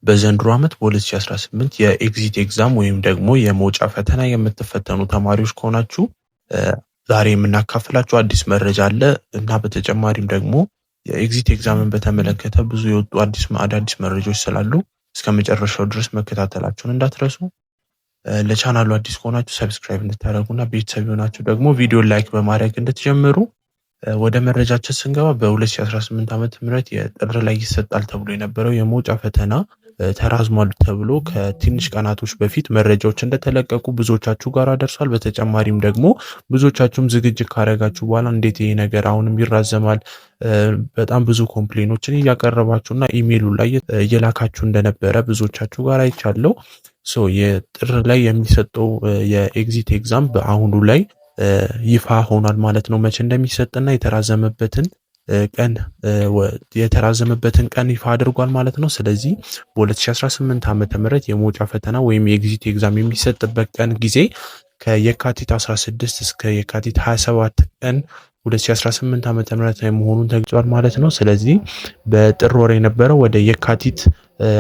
በዘንድሮ ዓመት በ2018 የኤግዚት ኤግዛም ወይም ደግሞ የመውጫ ፈተና የምትፈተኑ ተማሪዎች ከሆናችሁ ዛሬ የምናካፍላችሁ አዲስ መረጃ አለ እና በተጨማሪም ደግሞ የኤግዚት ኤግዛምን በተመለከተ ብዙ የወጡ አዳዲስ መረጃዎች ስላሉ እስከ መጨረሻው ድረስ መከታተላችሁን እንዳትረሱ። ለቻናሉ አዲስ ከሆናችሁ ሰብስክራይብ እንድታደርጉና ቤተሰብ የሆናችሁ ደግሞ ቪዲዮ ላይክ በማድረግ እንድትጀምሩ። ወደ መረጃችን ስንገባ በ2018 ዓመተ ምህረት የጥር ላይ ይሰጣል ተብሎ የነበረው የመውጫ ፈተና ተራዝሟል ተብሎ ከትንሽ ቀናቶች በፊት መረጃዎች እንደተለቀቁ ብዙዎቻችሁ ጋር ደርሷል። በተጨማሪም ደግሞ ብዙዎቻችሁም ዝግጅት ካረጋችሁ በኋላ እንዴት ይሄ ነገር አሁንም ይራዘማል በጣም ብዙ ኮምፕሌኖችን እያቀረባችሁና ኢሜይሉ ላይ እየላካችሁ እንደነበረ ብዙዎቻችሁ ጋር አይቻለሁ። የጥር ላይ የሚሰጠው የኤግዚት ኤግዛም በአሁኑ ላይ ይፋ ሆኗል ማለት ነው። መቼ እንደሚሰጥና የተራዘመበትን ቀን ይፋ አድርጓል ማለት ነው። ስለዚህ በ2018 ዓመተ ምህረት የመውጫ ፈተና ወይም የኤግዚት ኤግዛም የሚሰጥበት ቀን ጊዜ ከየካቲት 16 እስከ የካቲት 27 ቀን 2018 ዓመተ ምህረት ላይ መሆኑን ተገልጿል ማለት ነው። ስለዚህ በጥር ወር የነበረው ወደ የካቲት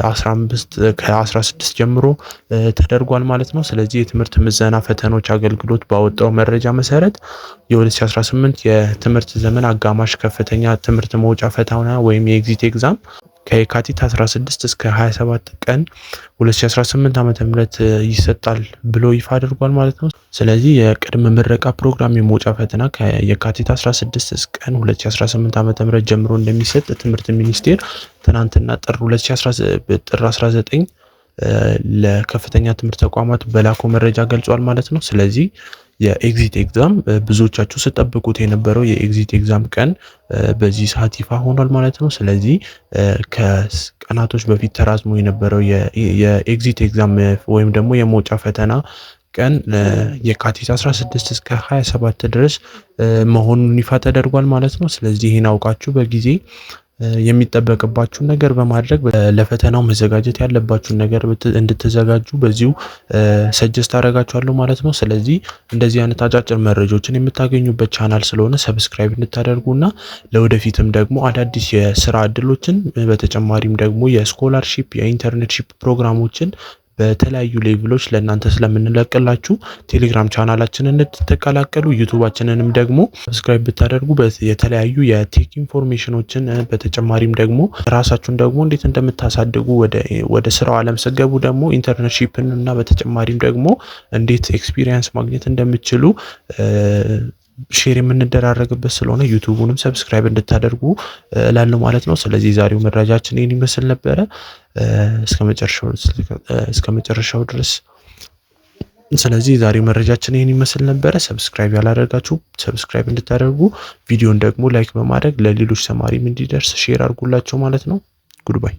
15 ከ16 ጀምሮ ተደርጓል ማለት ነው። ስለዚህ የትምህርት ምዘና ፈተናዎች አገልግሎት ባወጣው መረጃ መሰረት የ2018 የትምህርት ዘመን አጋማሽ ከፍተኛ ትምህርት መውጫ ፈተና ወይም የኤግዚት ኤግዛም ከየካቲት 16 እስከ 27 ቀን 2018 ዓመተ ምህረት ይሰጣል ብሎ ይፋ አድርጓል ማለት ነው። ስለዚህ የቅድመ ምረቃ ፕሮግራም የመውጫ ፈተና ከየካቲት 16 እስከ ቀን 2018 ዓመተ ምህረት ጀምሮ እንደሚሰጥ ትምህርት ሚኒስቴር ትናንትና ጥር 19 ለከፍተኛ ትምህርት ተቋማት በላኮ መረጃ ገልጿል ማለት ነው። ስለዚህ የኤግዚት ኤግዛም ብዙዎቻችሁ ስጠብቁት የነበረው የኤግዚት ኤግዛም ቀን በዚህ ሰዓት ይፋ ሆኗል ማለት ነው። ስለዚህ ከቀናቶች በፊት ተራዝሞ የነበረው የኤግዚት ኤግዛም ወይም ደግሞ የመውጫ ፈተና ቀን የካቲት 16 እስከ 27 ድረስ መሆኑን ይፋ ተደርጓል ማለት ነው። ስለዚህ ይህን አውቃችሁ በጊዜ የሚጠበቅባችሁን ነገር በማድረግ ለፈተናው መዘጋጀት ያለባችሁን ነገር እንድትዘጋጁ በዚሁ ሰጀስት አደርጋችኋለሁ ማለት ነው። ስለዚህ እንደዚህ አይነት አጫጭር መረጃዎችን የምታገኙበት ቻናል ስለሆነ ሰብስክራይብ እንድታደርጉና ለወደፊትም ደግሞ አዳዲስ የስራ እድሎችን በተጨማሪም ደግሞ የስኮላርሺፕ የኢንተርንሺፕ ፕሮግራሞችን በተለያዩ ሌቭሎች ለእናንተ ስለምንለቅላችሁ ቴሌግራም ቻናላችንን እንድትቀላቀሉ ዩቲዩባችንንም ደግሞ ሰብስክራይብ ብታደርጉ የተለያዩ የቴክ ኢንፎርሜሽኖችን በተጨማሪም ደግሞ ራሳችሁን ደግሞ እንዴት እንደምታሳድጉ ወደ ስራው ዓለም ስገቡ ደግሞ ኢንተርንሺፕን እና በተጨማሪም ደግሞ እንዴት ኤክስፒሪየንስ ማግኘት እንደምትችሉ ሼር የምንደራረግበት ስለሆነ ዩቲዩቡንም ሰብስክራይብ እንድታደርጉ እላለሁ ማለት ነው። ስለዚህ ዛሬው መረጃችን ይህን ይመስል ነበረ። እስከ መጨረሻው ድረስ ስለዚህ ዛሬው መረጃችን ይህን ይመስል ነበረ። ሰብስክራይብ ያላደረጋችሁ ሰብስክራይብ እንድታደርጉ ቪዲዮን ደግሞ ላይክ በማድረግ ለሌሎች ተማሪም እንዲደርስ ሼር አድርጉላቸው ማለት ነው። ጉድባይ